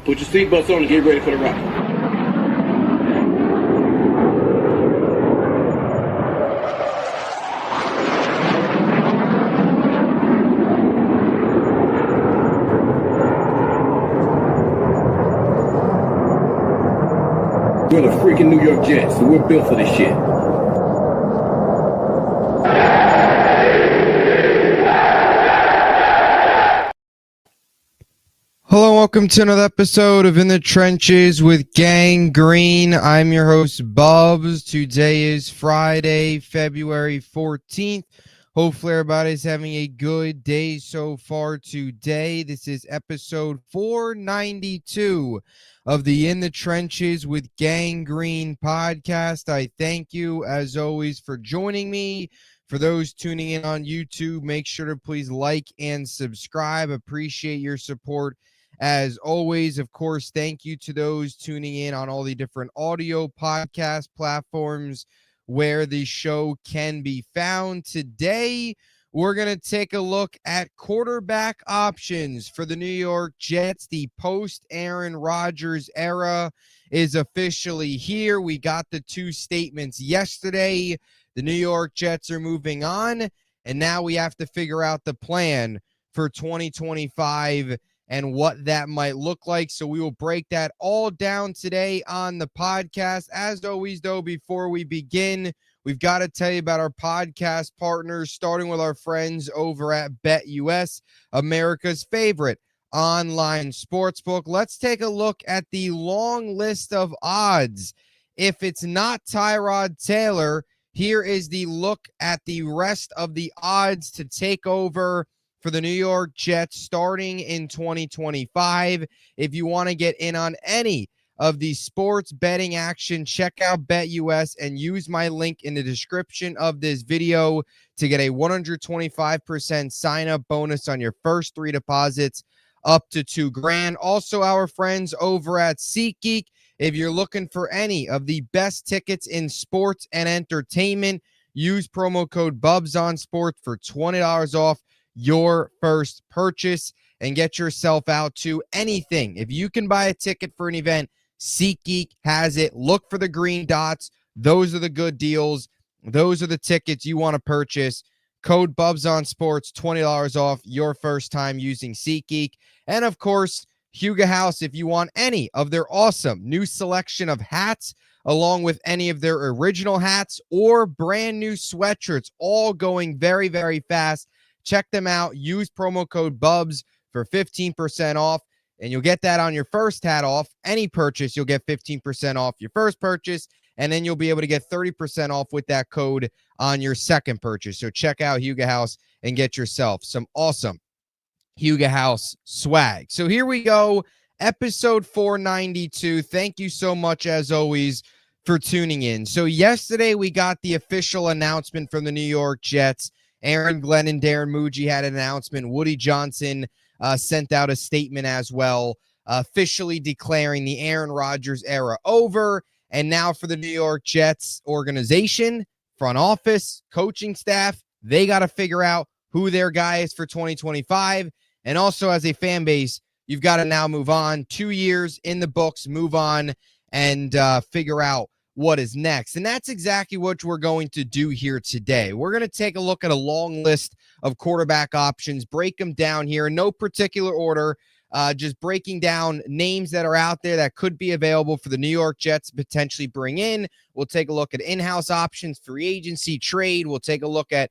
Put your seatbelts on and get ready for the ride. We're the freaking New York Jets, so we're built for this shit. Hello, welcome to another episode of In the Trenches with Gang Green. I'm your host, Bubbs. Today is Friday, February 14th. Hopefully everybody's having a good day so far today. This is episode 492 of the In the Trenches with Gang Green podcast. I thank you, as always, for joining me. For those tuning in on YouTube, make sure to please like and subscribe. Appreciate your support. As always, of course, thank you to those tuning in on all the different audio podcast platforms where the show can be found. Today, we're going to take a look at quarterback options for the New York Jets. The post-Aaron Rodgers era is officially here. We got the two statements yesterday. The New York Jets are moving on, and now we have to figure out the plan for 2025 and what that might look like. So we will break that all down today on the podcast. As always, though, before we begin, we've got to tell you about our podcast partners, starting with our friends over at BetUS, America's favorite online sportsbook. Let's take a look at the long list of odds. If it's not Tyrod Taylor, here is the look at the rest of the odds to take over for the New York Jets starting in 2025. If you want to get in on any of the sports betting action, check out BetUS and use my link in the description of this video to get a 125% sign-up bonus on your first three deposits up to $2,000. Also, our friends over at SeatGeek, if you're looking for any of the best tickets in sports and entertainment, use promo code BUBSONSPORT for $20 off your first purchase and get yourself out to anything. If you can buy a ticket for an event, SeatGeek has it. Look for the green dots. Those are the good deals. Those are the tickets you want to purchase. Code BUBSONSPORTS, $20 off your first time using SeatGeek. And of course, Huga House, if you want any of their awesome new selection of hats, along with any of their original hats or brand new sweatshirts, all going very, very fast. Check them out. Use promo code BUBS for 15% off, and you'll get that on your first hat off. Any purchase, you'll get 15% off your first purchase, and then you'll be able to get 30% off with that code on your second purchase. So check out Huga House and get yourself some awesome Huga House swag. So here we go, episode 492. Thank you so much, as always, for tuning in. So yesterday we got the official announcement from the New York Jets. Aaron Glenn and Darren Muji had an announcement. Woody Johnson sent out a statement as well, officially declaring the Aaron Rodgers era over. And now for the New York Jets organization, front office, coaching staff, they got to figure out who their guy is for 2025. And also as a fan base, you've got to now move on. 2 years in the books, move on and figure out what is next. And that's exactly what we're going to do here today. We're going to take a look at a long list of quarterback options, break them down here in no particular order, just breaking down names that are out there that could be available for the New York Jets to potentially bring in. We'll take a look at in-house options, free agency, trade. We'll take a look at,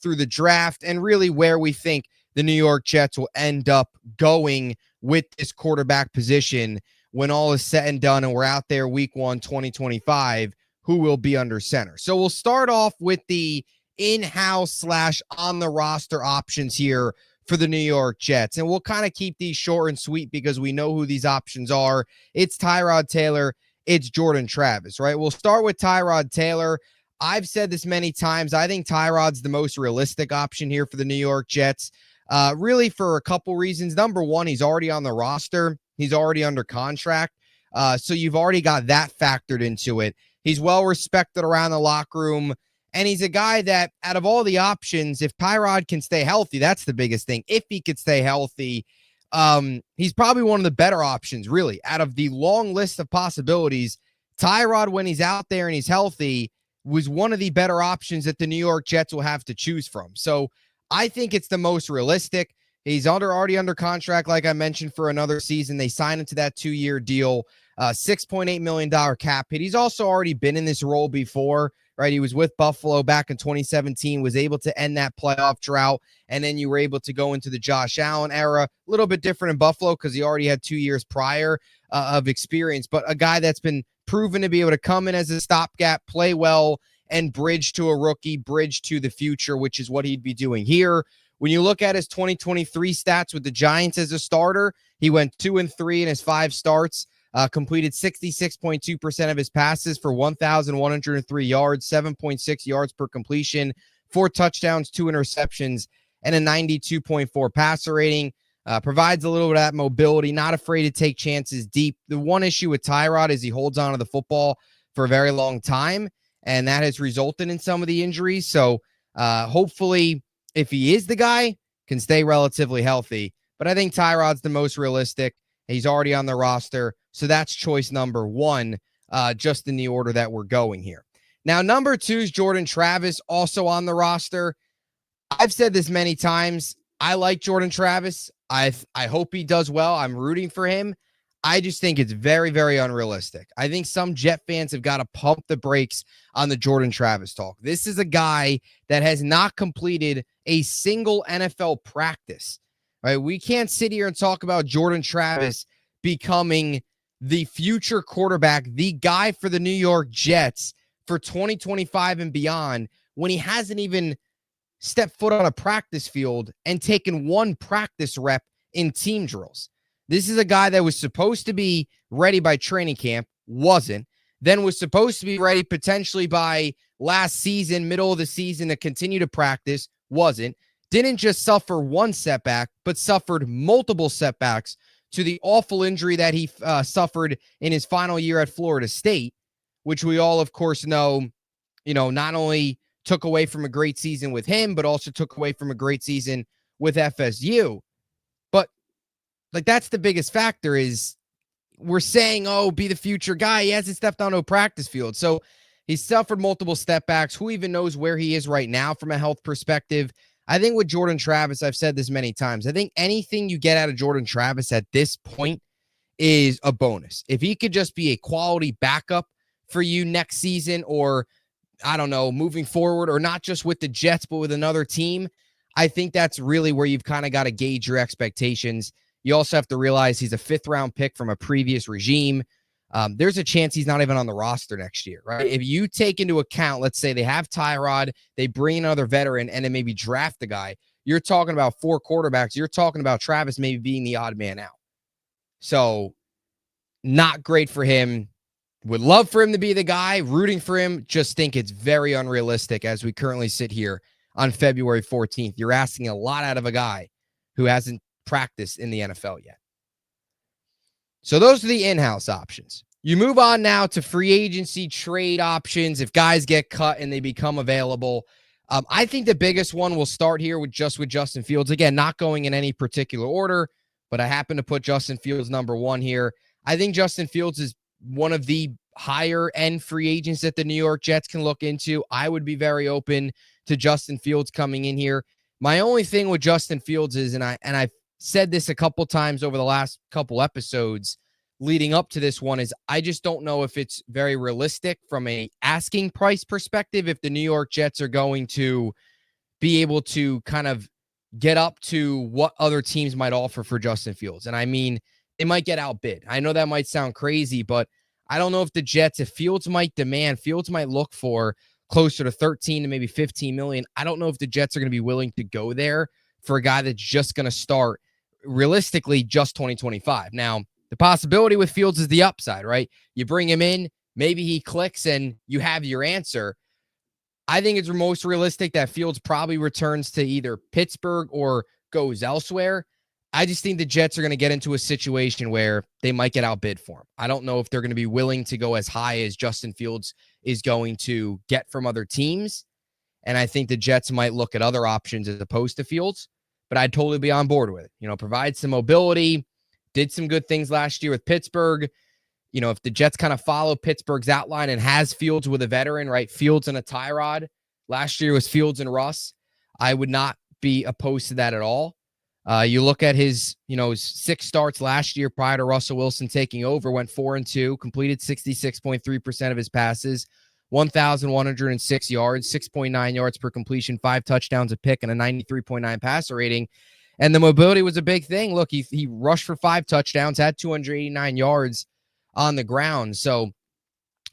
through the draft and really where we think the New York Jets will end up going with this quarterback position when all is said and done and we're out there week 1, 2025, who will be under center. So we'll start off with the in-house / on the roster options here for the New York Jets. And we'll kind of keep these short and sweet because we know who these options are. It's Tyrod Taylor. It's Jordan Travis, right? We'll start with Tyrod Taylor. I've said this many times. I think Tyrod's the most realistic option here for the New York Jets, really for a couple reasons. Number one, he's already on the roster. He's already under contract. So you've already got that factored into it. He's well respected around the locker room. And he's a guy that out of all the options, if Tyrod can stay healthy, that's the biggest thing. If he could stay healthy, he's probably one of the better options, really, out of the long list of possibilities. Tyrod, when he's out there and he's healthy, was one of the better options that the New York Jets will have to choose from. So I think it's the most realistic. He's already under contract, like I mentioned, for another season. They signed him to that 2-year deal, $6.8 million cap hit. He's also already been in this role before, right? He was with Buffalo back in 2017, was able to end that playoff drought, and then you were able to go into the Josh Allen era. A little bit different in Buffalo because he already had 2 years prior of experience, but a guy that's been proven to be able to come in as a stopgap, play well, and bridge to a rookie, bridge to the future, which is what he'd be doing here. When you look at his 2023 stats with the Giants as a starter, he went 2-3 in his 5 starts, completed 66.2% of his passes for 1,103 yards, 7.6 yards per completion, 4 touchdowns, 2 interceptions, and a 92.4 passer rating. Provides a little bit of that mobility, not afraid to take chances deep. The one issue with Tyrod is he holds on to the football for a very long time, and that has resulted in some of the injuries. So hopefully, if he is the guy, can stay relatively healthy. But I think Tyrod's the most realistic. He's already on the roster. So that's choice number 1, just in the order that we're going here. Now, number 2 is Jordan Travis, also on the roster. I've said this many times. I like Jordan Travis. I hope he does well. I'm rooting for him. I just think it's very, very unrealistic. I think some Jet fans have got to pump the brakes on the Jordan Travis talk. This is a guy that has not completed a single NFL practice. Right? We can't sit here and talk about Jordan Travis becoming the future quarterback, the guy for the New York Jets for 2025 and beyond, when he hasn't even stepped foot on a practice field and taken 1 practice rep in team drills. This is a guy that was supposed to be ready by training camp, wasn't, then was supposed to be ready potentially by last season, middle of the season, to continue to practice, wasn't, didn't just suffer 1 setback, but suffered multiple setbacks to the awful injury that he suffered in his final year at Florida State, which we all, of course, know, not only took away from a great season with him, but also took away from a great season with FSU. But that's the biggest factor is we're saying, be the future guy. He hasn't stepped onto a practice field. So he's suffered multiple stepbacks. Who even knows where he is right now from a health perspective? I think with Jordan Travis, I've said this many times, I think anything you get out of Jordan Travis at this point is a bonus. If he could just be a quality backup for you next season, or I don't know, moving forward, or not just with the Jets, but with another team, I think that's really where you've kind of got to gauge your expectations. You also have to realize he's a 5th-round pick from a previous regime. There's a chance he's not even on the roster next year, right? If you take into account, let's say they have Tyrod, they bring another veteran, and then maybe draft the guy, you're talking about 4 quarterbacks. You're talking about Travis maybe being the odd man out. So not great for him. Would love for him to be the guy, rooting for him. Just think it's very unrealistic as we currently sit here on February 14th. You're asking a lot out of a guy who hasn't practiced in the NFL yet. So those are the in-house options. You move on now to free agency trade options. If guys get cut and they become available, I think the biggest one will start here with Justin Fields. Again, not going in any particular order, but I happen to put Justin Fields number 1 here. I think Justin Fields is one of the higher end free agents that the New York Jets can look into. I would be very open to Justin Fields coming in here. My only thing with Justin Fields is, and I've said this a couple times over the last couple episodes leading up to this one, is I just don't know if it's very realistic from a asking price perspective if the New York Jets are going to be able to kind of get up to what other teams might offer for Justin Fields. And I mean, they might get outbid. I know that might sound crazy, but I don't know if the Jets, if Fields might look for closer to 13 to maybe 15 million. I don't know if the Jets are going to be willing to go there for a guy that's just going to start realistically just 2025. Now, the possibility with Fields is the upside, right? You bring him in, maybe he clicks and you have your answer. I think it's most realistic that Fields probably returns to either Pittsburgh or goes elsewhere. I just think the Jets are going to get into a situation where they might get outbid for him. I don't know if they're going to be willing to go as high as Justin Fields is going to get from other teams. And I think the Jets might look at other options as opposed to Fields. but I'd totally be on board with it. Provide some mobility, did some good things last year with Pittsburgh. If the Jets kind of follow Pittsburgh's outline and has Fields with a veteran, right? Fields and a Tyrod. Last year was Fields and Russ. I would not be opposed to that at all. You look at his 6 starts last year prior to Russell Wilson taking over, went 4-2, completed 66.3% of his passes, 1,106 yards, 6.9 yards per completion, 5 touchdowns a pick, and a 93.9 passer rating. And the mobility was a big thing. Look, he rushed for 5 touchdowns, had 289 yards on the ground. So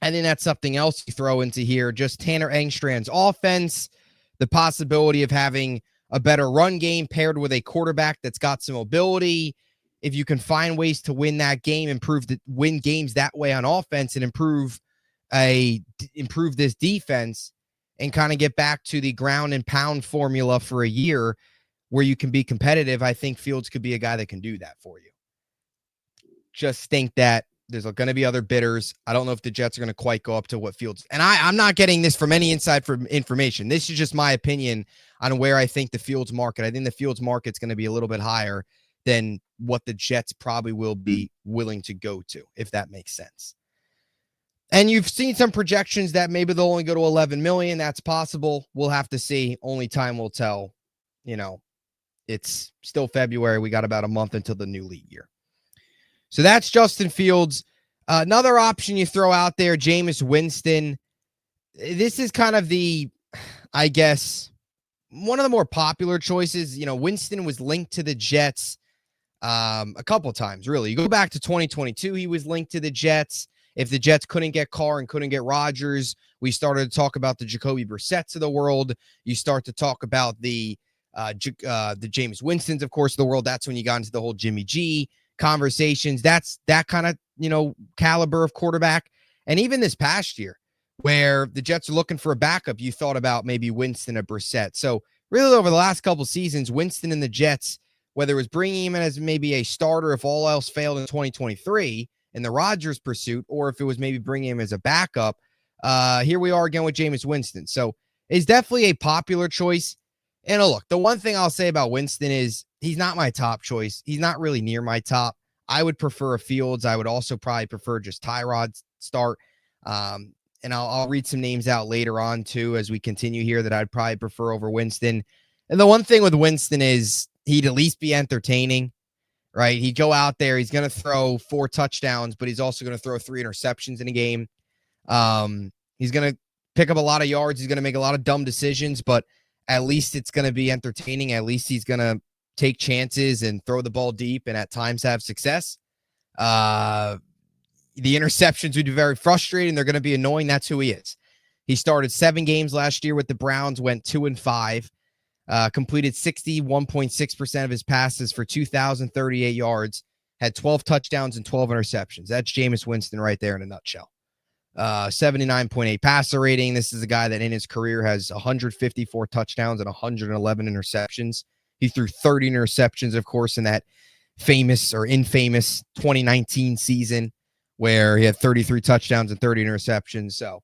I think that's something else you throw into here. Just Tanner Engstrand's offense, the possibility of having a better run game paired with a quarterback that's got some mobility. If you can find ways to win that game, win games that way on offense and improve this defense and kind of get back to the ground and pound formula for a year where you can be competitive, I think Fields could be a guy that can do that for you. Just think that there's going to be other bidders. I don't know if the Jets are going to quite go up to what Fields. And I'm not getting this from any inside information. This is just my opinion on where I think the Fields market. I think the Fields market's going to be a little bit higher than what the Jets probably will be willing to go to, if that makes sense. And you've seen some projections that maybe they'll only go to 11 million. That's possible. We'll have to see. Only time will tell. It's still February. We got about a month until the new league year. So that's Justin Fields. Another option you throw out there, Jameis Winston. This is kind of I guess, one of the more popular choices. Winston was linked to the Jets a couple times, really. You go back to 2022, he was linked to the Jets. If the Jets couldn't get Carr and couldn't get Rodgers, we started to talk about the Jacoby Brissetts of the world. You start to talk about the Jameis Winstons, of course, of the world. That's when you got into the whole Jimmy G conversations. That's that kind of, caliber of quarterback. And even this past year where the Jets are looking for a backup, you thought about maybe Winston or Brissett. So really over the last couple seasons, Winston and the Jets, whether it was bringing him in as maybe a starter if all else failed in 2023 in the Rodgers pursuit, or if it was maybe bringing him as a backup, here we are again with Jameis Winston. So it's definitely a popular choice. And look, the one thing I'll say about Winston is he's not my top choice. He's not really near my top. I would prefer a Fields. I would also probably prefer just Tyrod's start. And I'll read some names out later on too as we continue here that I'd probably prefer over Winston. And the one thing with Winston is he'd at least be entertaining, right? He'd go out there. He's going to throw 4 touchdowns, but he's also going to throw 3 interceptions in a game. He's going to pick up a lot of yards. He's going to make a lot of dumb decisions, but at least it's going to be entertaining. At least he's going to take chances and throw the ball deep and at times have success. The interceptions would be very frustrating. They're going to be annoying. That's who he is. He started 7 games last year with the Browns, went 2-5, completed 61.6% of his passes for 2,038 yards, had 12 touchdowns and 12 interceptions. That's Jameis Winston right there in a nutshell. 79.8 passer rating. This is a guy that in his career has 154 touchdowns and 111 interceptions. He threw 30 interceptions, of course, in that famous or infamous 2019 season where he had 33 touchdowns and 30 interceptions. So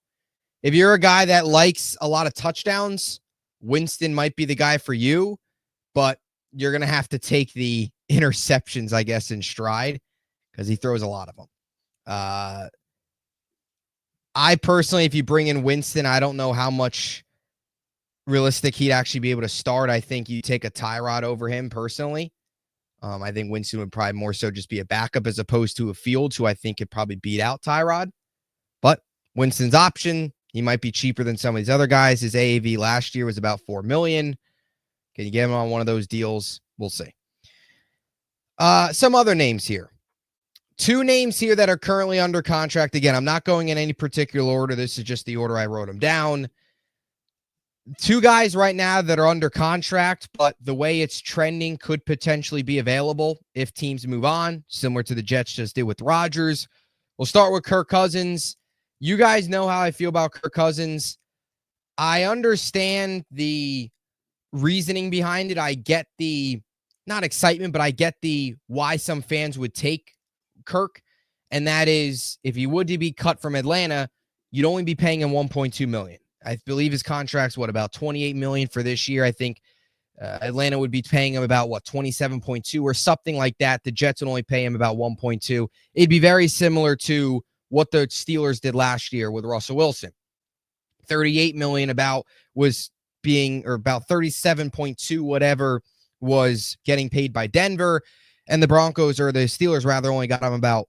if you're a guy that likes a lot of touchdowns, Winston might be the guy for you, but you're going to have to take the interceptions, I guess, in stride because he throws a lot of them. I personally, if you bring in Winston, I don't know how much realistic he'd actually be able to start. I think you take a Tyrod over him personally. I think Winston would probably more so just be a backup as opposed to a Fields, who I think could probably beat out Tyrod. But Winston's option, he might be cheaper than some of these other guys. His AAV last year was about $4 million. Can you get him on one of those deals? We'll see. Some other names here. 2 names here that are currently under contract. Again, I'm not going in any particular order. This is just the order I wrote them down. 2 guys right now that are under contract, but the way it's trending could potentially be available if teams move on, similar to the Jets just did with Rodgers. We'll start with Kirk Cousins. You guys know how I feel about Kirk Cousins. I understand the reasoning behind it. I get the, not excitement, but I get the why some fans would take Kirk, and that is if he would to be cut from Atlanta, you'd only be paying him $1.2 million. I believe his contract's about $28 million for this year. I think Atlanta would be paying him about 27.2 or something like that. The Jets would only pay him about 1.2. It'd be very similar to what the Steelers did last year with Russell Wilson. 38 million about was being, or about 37.2 whatever was getting paid by Denver, and the Broncos, or the Steelers rather, only got him about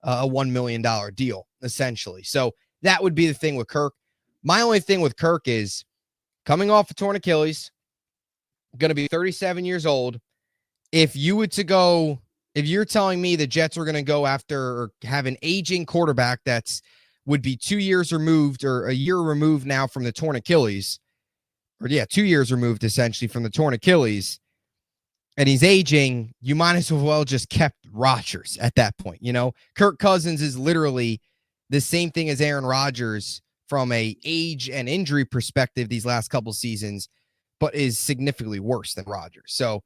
a $1 million deal essentially. So that would be the thing with Kirk. My only thing with Kirk is coming off a torn Achilles, going to be 37 years old. If you were to go, if you're telling me the Jets are going to go after or have an aging quarterback that's would be 2 years removed or a year removed now from the torn Achilles, or 2 years removed essentially from the torn Achilles, and he's aging, you might as well just kept Rodgers at that point. Kirk Cousins is literally the same thing as Aaron Rodgers from a age and injury perspective these last couple seasons, but is significantly worse than Rodgers. So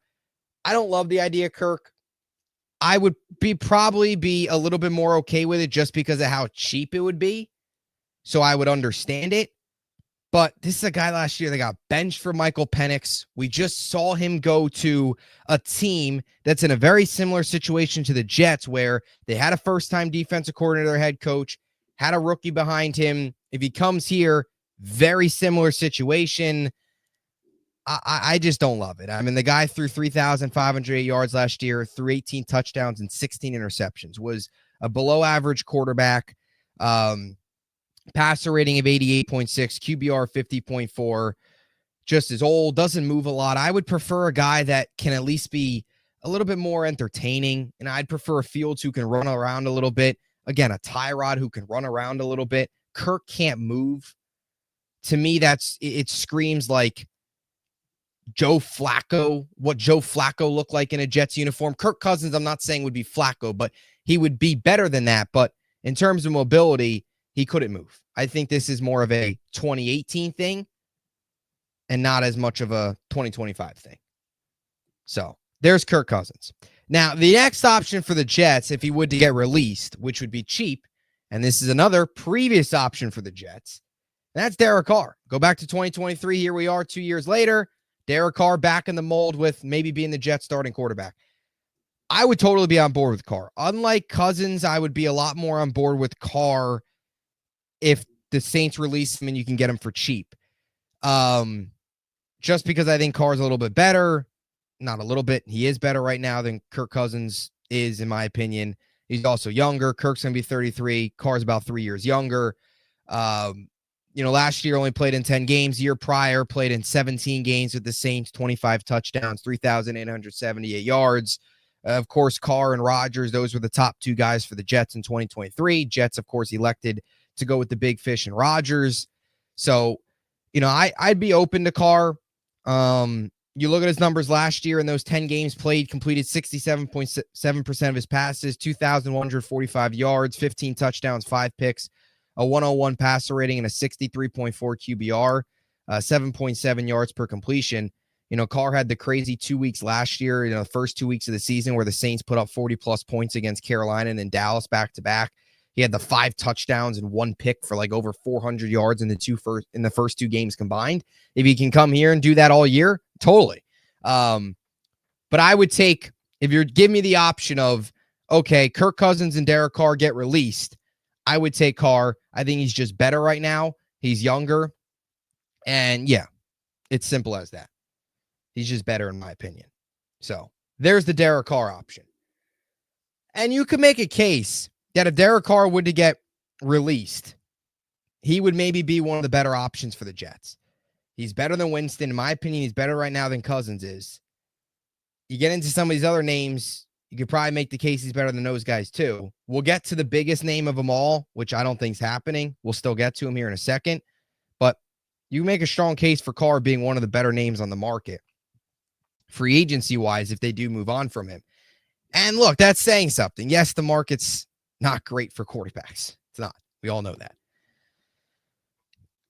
I don't love the idea of Kirk. I would probably be a little bit more okay with it just because of how cheap it would be. So I would understand it. But this is a guy last year that got benched for Michael Penix. We just saw him go to a team that's in a very similar situation to the Jets, where they had a first-time defensive coordinator, their head coach, had a rookie behind him. If he comes here, very similar situation. I just don't love it. I mean, the guy threw 3,508 yards last year, threw 18 touchdowns and 16 interceptions, was a below-average quarterback, passer rating of 88.6, QBR 50.4, just as old, doesn't move a lot. I would prefer a guy that can at least be a little bit more entertaining, and I'd prefer a Fields who can run around a little bit. Again, a Tyrod who can run around a little bit. Kirk can't move. To me, it screams like Joe Flacco, what Joe Flacco looked like in a Jets uniform. Kirk Cousins, I'm not saying would be Flacco, but he would be better than that. But in terms of mobility, he couldn't move. I think this is more of a 2018 thing and not as much of a 2025 thing. So there's Kirk Cousins. Now, the next option for the Jets, if he would to get released, which would be cheap, and this is another previous option for the Jets, that's Derek Carr. Go back to 2023. Here we are 2 years later. Derek Carr back in the mold with maybe being the Jets starting quarterback. I would totally be on board with Carr. Unlike Cousins, I would be a lot more on board with Carr if the Saints release him and you can get him for cheap. Just because I think Carr's a little bit better. Not a little bit. He is better right now than Kirk Cousins is, in my opinion. He's also younger. Kirk's going to be 33. Carr's about 3 years younger. Last year only played in 10 games. Year prior, played in 17 games with the Saints, 25 touchdowns, 3,878 yards. Of course, Carr and Rodgers, those were the top two guys for the Jets in 2023. Jets, of course, elected to go with the big fish and Rodgers. So, I'd be open to Carr. You look at his numbers last year in those 10 games played, completed 67.7% of his passes, 2,145 yards, 15 touchdowns, 5 picks, a 101 passer rating, and a 63.4 QBR, 7.7 yards per completion. Carr had the crazy 2 weeks last year, the first 2 weeks of the season where the Saints put up 40-plus points against Carolina and then Dallas back-to-back. He had the 5 touchdowns and 1 pick for like over 400 yards in the first 2 games combined. If he can come here and do that all year, totally. But I would take, if you're giving me the option of, okay, Kirk Cousins and Derek Carr get released, I would take Carr. I think he's just better right now. He's younger. And yeah, it's simple as that. He's just better in my opinion. So there's the Derek Carr option. And you could make a case that if Derek Carr would to get released, he would maybe be one of the better options for the Jets. He's better than Winston. In my opinion, he's better right now than Cousins is. You get into some of these other names, you could probably make the case he's better than those guys too. We'll get to the biggest name of them all, which I don't think is happening. We'll still get to him here in a second. But you make a strong case for Carr being one of the better names on the market, free agency-wise, if they do move on from him. And look, that's saying something. Yes, the market's not great for quarterbacks. It's not. We all know that.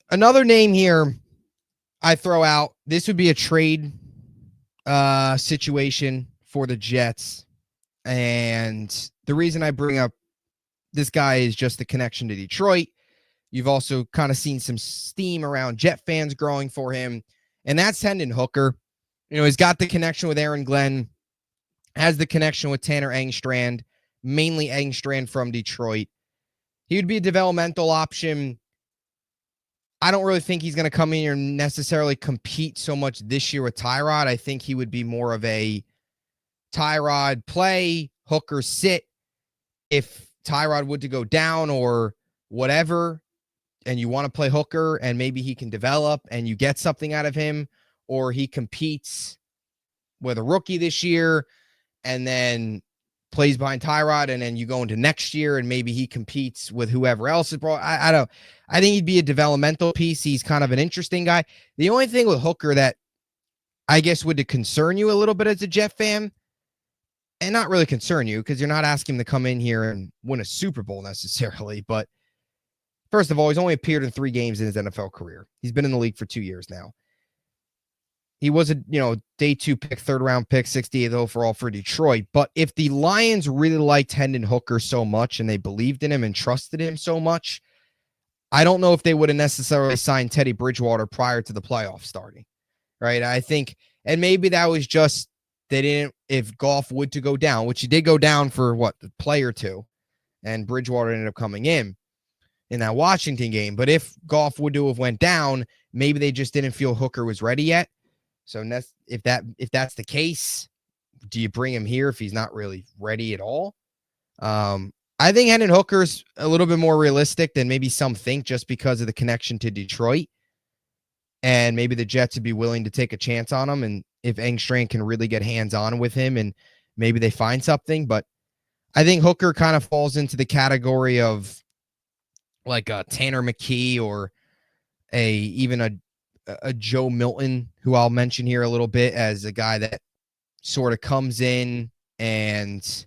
Another name here I throw out, this would be a trade situation for the Jets. And the reason I bring up this guy is just the connection to Detroit. You've also kind of seen some steam around Jet fans growing for him. And that's Hendon Hooker. He's got the connection with Aaron Glenn, has the connection with Tanner Engstrand, mainly Engstrand from Detroit. He would be a developmental option. I don't really think he's going to come in here and necessarily compete so much this year with Tyrod. I think he would be more of a Tyrod play, Hooker sit. If Tyrod would to go down or whatever, and you want to play Hooker and maybe he can develop and you get something out of him, or he competes with a rookie this year and then plays behind Tyrod, and then you go into next year and maybe he competes with whoever else is brought. I don't. I think he'd be a developmental piece. He's kind of an interesting guy. The only thing with Hooker that I guess would concern you a little bit as a Jet fan, and not really concern you because you're not asking him to come in here and win a Super Bowl necessarily, but first of all, he's only appeared in 3 games in his NFL career. He's been in the league for 2 years now. He was a, day 2 pick, 3rd round pick, 68th overall for Detroit. But if the Lions really liked Hendon Hooker so much and they believed in him and trusted him so much, I don't know if they would have necessarily signed Teddy Bridgewater prior to the playoffs starting, right? I think, and maybe that was just, they didn't, if Goff would to go down, which he did go down for a play or 2, and Bridgewater ended up coming in that Washington game. But if Goff would to have went down, maybe they just didn't feel Hooker was ready yet. So if that's the case, do you bring him here if he's not really ready at all? I think Hendon Hooker's a little bit more realistic than maybe some think, just because of the connection to Detroit. And maybe the Jets would be willing to take a chance on him. And if Engstrand can really get hands-on with him and maybe they find something. But I think Hooker kind of falls into the category of like a Tanner McKee or even a Joe Milton, who I'll mention here a little bit as a guy that sort of comes in and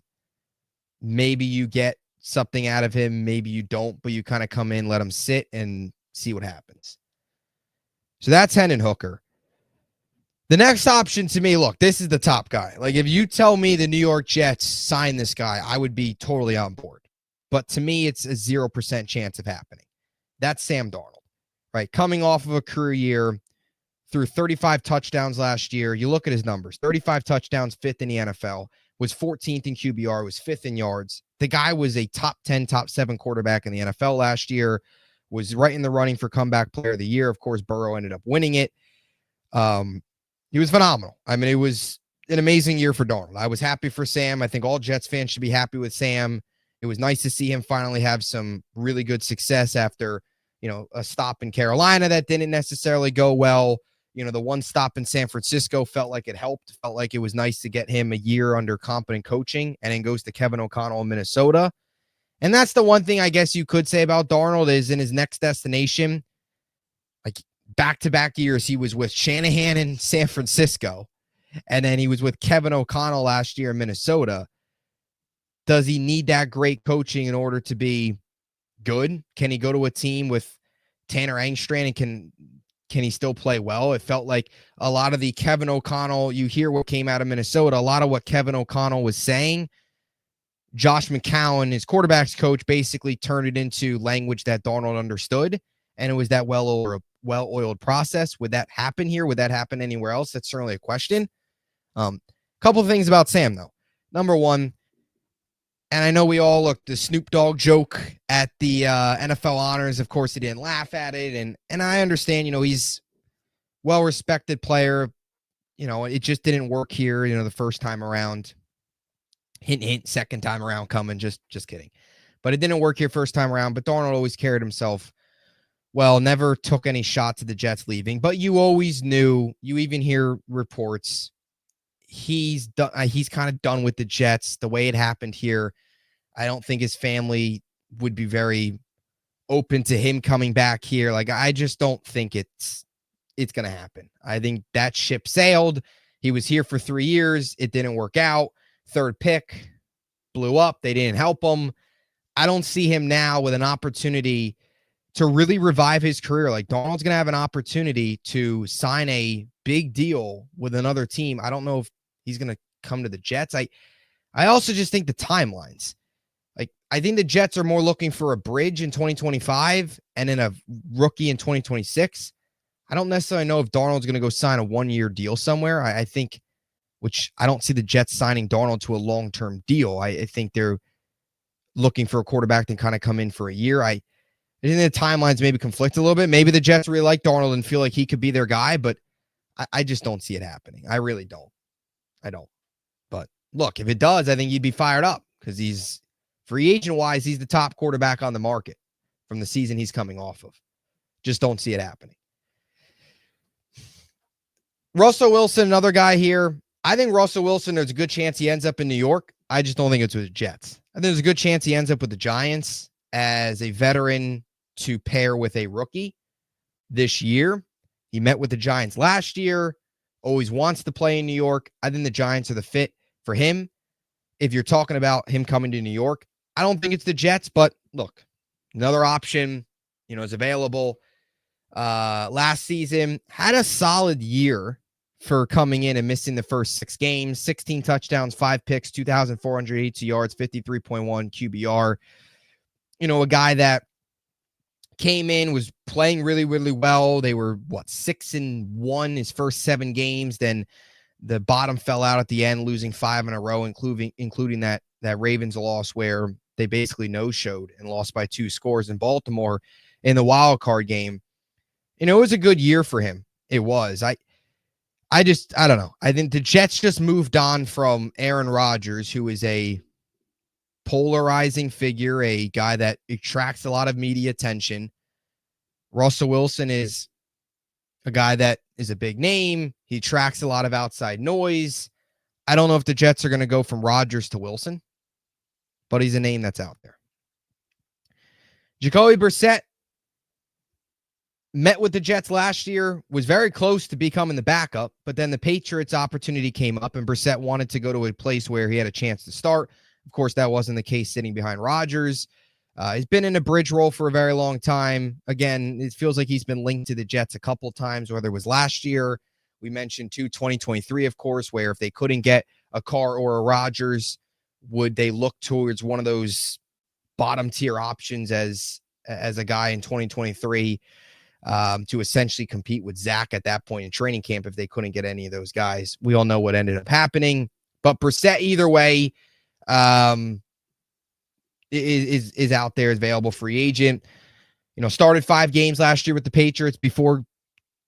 maybe you get something out of him, maybe you don't, but you kind of come in, let him sit and see what happens. So that's Hendon Hooker. The next option to me, look, this is the top guy. Like, if you tell me the New York Jets sign this guy, I would be totally on board. But to me, it's a 0% chance of happening. That's Sam Darnold, right? Coming off of a career year, threw 35 touchdowns last year. You look at his numbers, 35 touchdowns, 5th in the NFL, was 14th in QBR, was 5th in yards. The guy was a top 10, top 7 quarterback in the NFL last year, was right in the running for comeback player of the year. Of course, Burrow ended up winning it. He was phenomenal. I mean, it was an amazing year for Darnold. I was happy for Sam. I think all Jets fans should be happy with Sam. It was nice to see him finally have some really good success after, a stop in Carolina that didn't necessarily go well. The one stop in San Francisco felt like it helped, felt like it was nice to get him a year under competent coaching, and then goes to Kevin O'Connell in Minnesota. And that's the one thing I guess you could say about Darnold is in his next destination, like back-to-back years, he was with Shanahan in San Francisco, and then he was with Kevin O'Connell last year in Minnesota. Does he need that great coaching in order to be good? Can he go to a team with Tanner Engstrand and can he still play well? It felt like a lot of the Kevin O'Connell, you hear what came out of Minnesota, a lot of what Kevin O'Connell was saying, Josh McCown, his quarterback's coach, basically turned it into language that Darnold understood, and it was that well-oiled process. Would that happen here? Would that happen anywhere else? That's certainly a question. Couple of things about Sam, though. Number one, and I know we all look the Snoop Dogg joke at the NFL honors. Of course, he didn't laugh at it, and I understand. He's well-respected player. It just didn't work here. The first time around. Hint, hint. Second time around coming. Just kidding. But it didn't work here first time around. But Darnold always carried himself well. Never took any shots at the Jets leaving. But you always knew. You even hear reports. He's done. He's kind of done with the Jets. The way it happened here, I don't think his family would be very open to him coming back here. Like, I just don't think it's going to happen. I think that ship sailed. He was here for 3 years. It didn't work out. 3rd pick blew up. They didn't help him. I don't see him now with an opportunity to really revive his career. Like, Darnold's going to have an opportunity to sign a big deal with another team. I don't know if he's going to come to the Jets. I also just think the timelines. Like, I think the Jets are more looking for a bridge in 2025 and then a rookie in 2026. I don't necessarily know if Darnold's going to go sign a 1-year deal somewhere. I think, which I don't see the Jets signing Darnold to a long-term deal. I think they're looking for a quarterback to kind of come in for a year. I think the timelines maybe conflict a little bit. Maybe the Jets really like Darnold and feel like he could be their guy, but I just don't see it happening. I really don't. I don't. But look, if it does, I think you'd be fired up because he's free agent-wise, he's the top quarterback on the market from the season he's coming off of. Just don't see it happening. Russell Wilson, another guy here. I think Russell Wilson, there's a good chance he ends up in New York. I just don't think it's with the Jets. I think there's a good chance he ends up with the Giants as a veteran to pair with a rookie this year. He met with the Giants last year, always wants to play in New York. I think the Giants are the fit for him. If you're talking about him coming to New York, I don't think it's the Jets, but look, another option, is available. Last season, had a solid year for coming in and missing the first 6 games, 16 touchdowns, 5 picks, 2,482 yards, 53.1 QBR. A guy that came in, was playing really, really well. They were 6-1 his first 7 games. Then the bottom fell out at the end, losing 5 in a row, including that Ravens loss where they basically no-showed and lost by 2 scores in Baltimore in the wild card game. It was a good year for him. It was. I don't know. I think the Jets just moved on from Aaron Rodgers, who is a polarizing figure, a guy that attracts a lot of media attention. Russell Wilson is a guy that is a big name. He attracts a lot of outside noise. I don't know if the Jets are going to go from Rodgers to Wilson, but he's a name that's out there. Jacoby Brissett met with the Jets last year, was very close to becoming the backup, but then the Patriots opportunity came up and Brissett wanted to go to a place where he had a chance to start. Of course, that wasn't the case sitting behind Rodgers. He's been in a bridge role for a very long time. Again, it feels like he's been linked to the Jets a couple times, whether it was last year. We mentioned 2023, of course, where if they couldn't get a Carr or a Rodgers, would they look towards one of those bottom tier options as a guy in 2023 to essentially compete with Zach at that point in training camp if they couldn't get any of those guys? We all know what ended up happening. But Brissett, either way, is out there, is available, free agent. Started 5 games last year with the Patriots before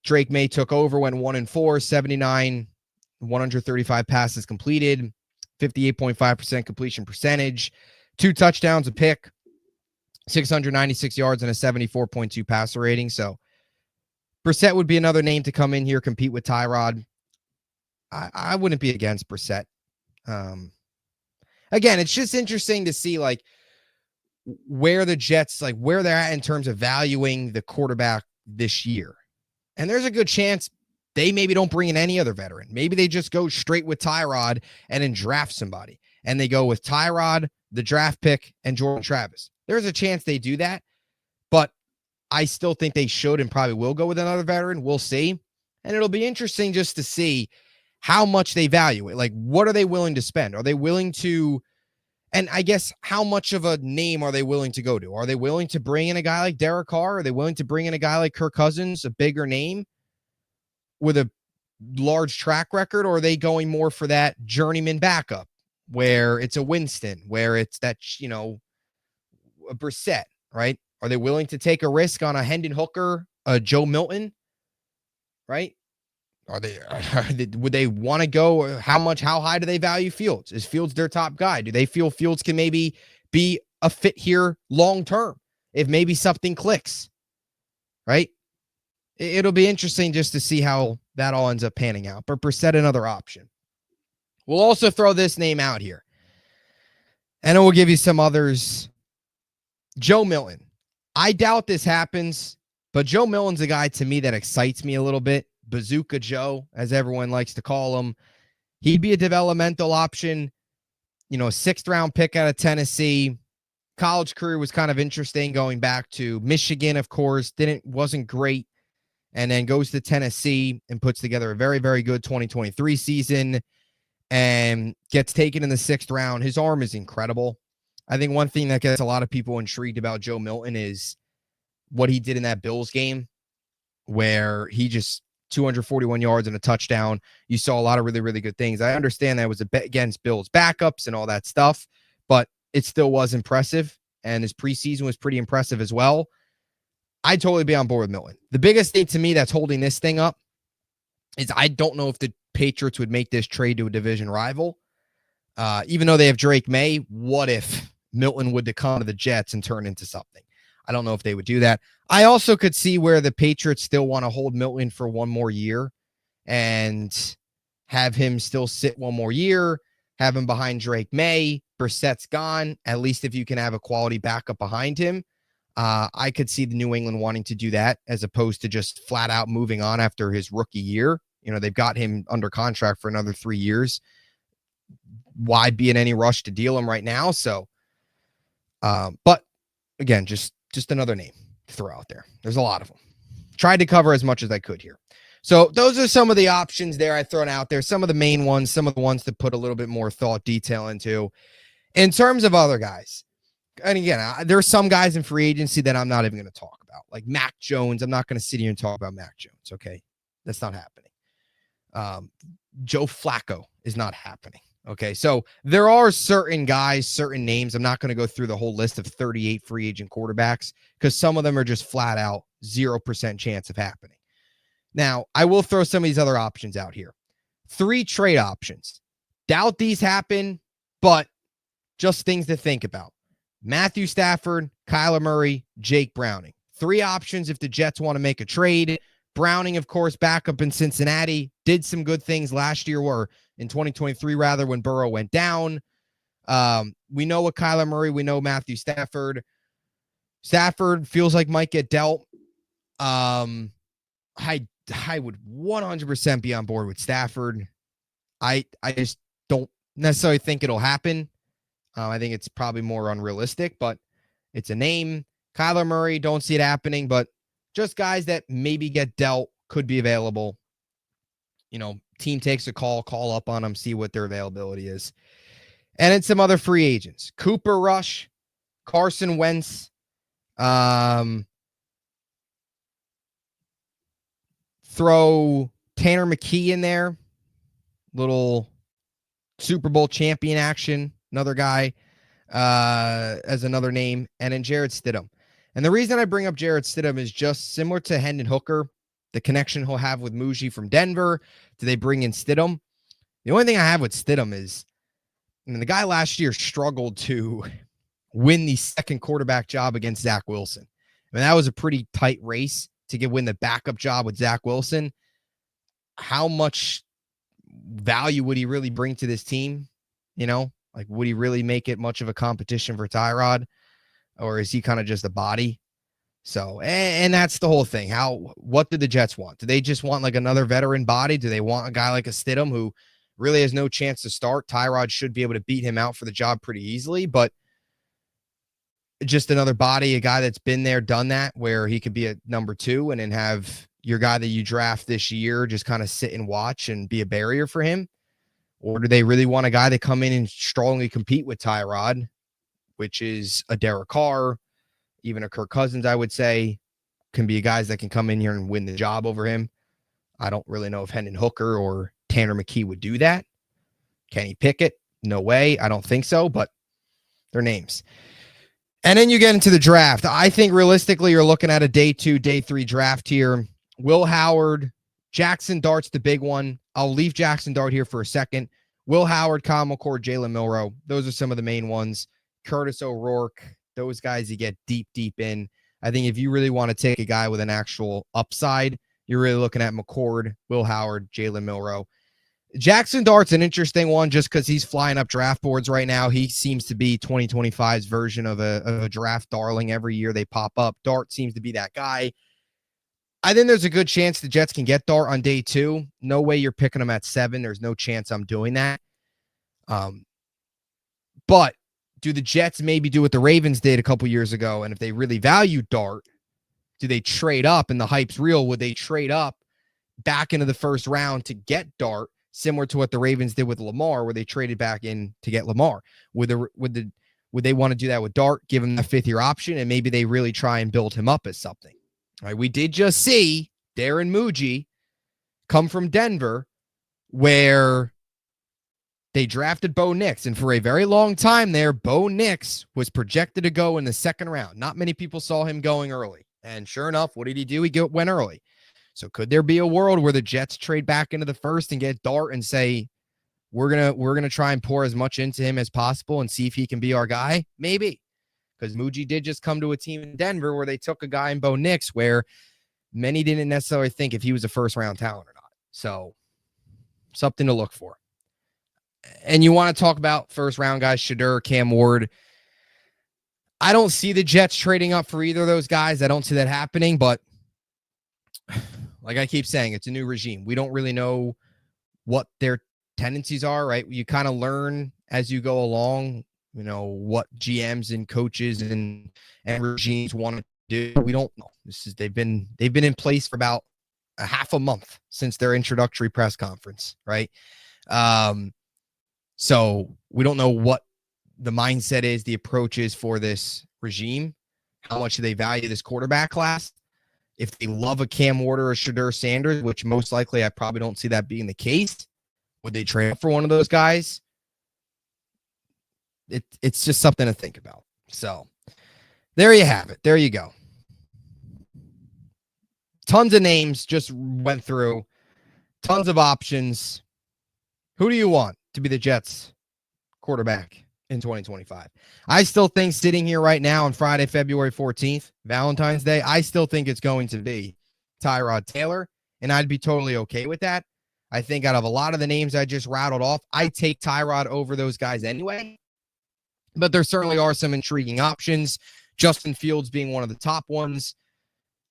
Drake May took over, went 1-4, 79, 135 passes completed, 58.5% completion percentage, 2 touchdowns, a pick, 696 yards, and a 74.2 passer rating. So Brissett would be another name to come in here, compete with Tyrod. I wouldn't be against Brissett. Again, it's just interesting to see where the Jets, where they're at in terms of valuing the quarterback this year. And there's a good chance they maybe don't bring in any other veteran. Maybe they just go straight with Tyrod and then draft somebody. And they go with Tyrod, the draft pick, and Jordan Travis. There's a chance they do that. But I still think they should and probably will go with another veteran. We'll see. And it'll be interesting just to see how much they value it. What are they willing to spend? Are they willing to, and I guess how much of a name are they willing to go to? Are they willing to bring in a guy like Derek Carr? Are they willing to bring in a guy like Kirk Cousins, a bigger name with a large track record? Or are they going more for that journeyman backup where it's a Winston, where it's that, a Brissett, right? Are they willing to take a risk on a Hendon Hooker, a Joe Milton, right? Would they want to go? How high do they value Fields? Is Fields their top guy? Do they feel Fields can maybe be a fit here long-term if maybe something clicks, right? It'll be interesting just to see how that all ends up panning out. But Brissett, another option. We'll also throw this name out here, and it will give you some others. Joe Milton. I doubt this happens, but Joe Milton's a guy to me that excites me a little bit. Bazooka Joe, as everyone likes to call him. He'd be a developmental option, a 6th-round pick out of Tennessee. College career was kind of interesting, going back to Michigan, of course. Wasn't great, and then goes to Tennessee and puts together a very, very good 2023 season and gets taken in the 6th round. His arm is incredible. I think one thing that gets a lot of people intrigued about Joe Milton is what he did in that Bills game, where he just 241 yards and a touchdown. You saw a lot of really, really good things. I understand that it was a bet against Bills backups and all that stuff, but it still was impressive. And his preseason was pretty impressive as well. I'd totally be on board with Milton. The biggest thing to me that's holding this thing up is I don't know if the Patriots would make this trade to a division rival. Even though they have Drake May, what if Milton would come to the Jets and turn into something? I don't know if they would do that. I also could see where the Patriots still want to hold Milton for one more year and have him still sit one more year, have him behind Drake May. Brissett's gone. At least if you can have a quality backup behind him, I could see the New England wanting to do that as opposed to just flat out moving on after his rookie year. You know, they've got him under contract for another 3 years. Why be in any rush to deal him right now? So, but again, just another name to throw out there. There's a lot of them. Tried to cover as much as I could here. So those are some of the options there I've thrown out there. Some of the main ones, some of the ones to put a little bit more thought detail into. In terms of other guys, and again, there's some guys in free agency that I'm not even going to talk about. Like Mac Jones, I'm not going to sit here and talk about Mac Jones, okay? That's not happening. Joe Flacco is not happening. Okay, so there are certain guys, certain names. I'm not going to go through the whole list of 38 free agent quarterbacks because some of them are just flat out 0% chance of happening. Now, I will throw some of these other options out here. 3 trade options. Doubt these happen, but just things to think about. Matthew Stafford, Kyler Murray, Jake Browning. 3 options if the Jets want to make a trade. Browning, of course, back up in Cincinnati, did some good things last year, or in 2023, rather, when Burrow went down. We know what Kyler Murray, we know Matthew Stafford. Stafford feels like might get dealt. I would 100% be on board with Stafford. I just don't necessarily think it'll happen. I think it's probably more unrealistic, but it's a name. Kyler Murray, don't see it happening, but just guys that maybe get dealt, could be available. You know, team takes a call up on them, see what their availability is. And then some other free agents. Cooper Rush, Carson Wentz, throw Tanner McKee in there. Little Super Bowl champion action. Another guy as another name. And then Jarrett Stidham. And the reason I bring up Jarrett Stidham is just similar to Hendon Hooker, the connection he'll have with Muji from Denver. Do they bring in Stidham? The only thing I have with Stidham is, I mean, the guy last year struggled to win the second quarterback job against Zach Wilson. I mean, that was a pretty tight race to win the backup job with Zach Wilson. How much value would he really bring to this team? You know, like, would he really make it much of a competition for Tyrod? Or is he kind of just a body? So, and that's the whole thing. What do the Jets want? Do they just want like another veteran body? Do they want a guy like a Stidham who really has no chance to start? Tyrod should be able to beat him out for the job pretty easily, but just another body, a guy that's been there, done that, where he could be a number 2 and then have your guy that you draft this year just kind of sit and watch and be a barrier for him? Or do they really want a guy that come in and strongly compete with Tyrod, which is a Derek Carr, even a Kirk Cousins, I would say, can be guys that can come in here and win the job over him? I don't really know if Hendon Hooker or Tanner McKee would do that. Kenny Pickett? No way. I don't think so, but they're names. And then you get into the draft. I think realistically, you're looking at a day 2, day 3 draft here. Will Howard, Jackson Dart's the big one. I'll leave Jackson Dart here for a second. Will Howard, Kyle McCord, Jalen Milroe. Those are some of the main ones. Curtis O'Rourke, those guys you get deep in. I think if you really want to take a guy with an actual upside, you're really looking at McCord, Will Howard, Jalen Milroe. Jackson Dart's an interesting one just because he's flying up draft boards right now. He seems to be 2025's version of a draft darling. Every year they pop up. Dart seems to be that guy. I think there's a good chance the Jets can get Dart on day 2. No way you're picking him at 7. There's no chance I'm doing that. But do the Jets maybe do what the Ravens did a couple years ago? And if they really value Dart, do they trade up? And the hype's real. Would they trade up back into the first round to get Dart, similar to what the Ravens did with Lamar, where they traded back in to get Lamar? Would they want to do that with Dart, give him the 5th-year option, and maybe they really try and build him up as something? All right, we did just see Darren Muji come from Denver, where they drafted Bo Nix. And for a very long time there, Bo Nix was projected to go in the second round. Not many people saw him going early. And sure enough, what did he do? He went early. So could there be a world where the Jets trade back into the first and get Dart and say, we're gonna try and pour as much into him as possible and see if he can be our guy? Maybe. Because Muji did just come to a team in Denver where they took a guy in Bo Nix where many didn't necessarily think if he was a first-round talent or not. So something to look for. And you want to talk about first-round guys, Shedeur, Cam Ward. I don't see the Jets trading up for either of those guys. I don't see that happening, but like I keep saying, it's a new regime. We don't really know what their tendencies are, right? You kind of learn as you go along, what GMs and coaches and regimes want to do. We don't know. They've been in place for about a half a month since their introductory press conference, right? So we don't know what the mindset is, the approach is for this regime. How much do they value this quarterback class? If they love a Cam Ward or a Shedeur Sanders, which most likely I probably don't see that being the case, would they trade for one of those guys? It's just something to think about. So there you have it. There you go. Tons of names just went through. Tons of options. Who do you want to be the Jets quarterback in 2025? I still think sitting here right now on Friday, February 14th, Valentine's Day, I still think it's going to be Tyrod Taylor, and I'd be totally okay with that. I think out of a lot of the names I just rattled off, I take Tyrod over those guys anyway. But there certainly are some intriguing options. Justin Fields being one of the top ones.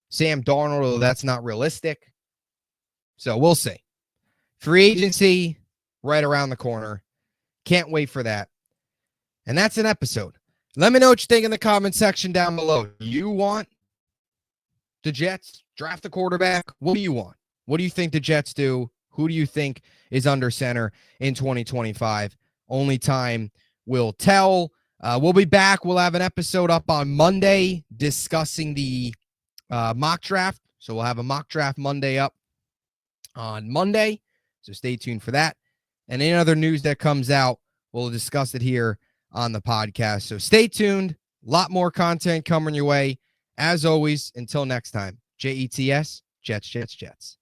Sam Darnold, although that's not realistic. So we'll see. Free agency right around the corner. Can't wait for that. And that's an episode. Let me know what you think in the comment section down below. Do you want the Jets draft a quarterback? What do you want? What do you think the Jets do? Who do you think is under center in 2025? Only time will tell. We'll be back. We'll have an episode up on Monday discussing the mock draft. So we'll have a mock draft Monday up on Monday. So stay tuned for that. And any other news that comes out, we'll discuss it here on the podcast. So stay tuned. A lot more content coming your way. As always, until next time, JETS, Jets, Jets, Jets.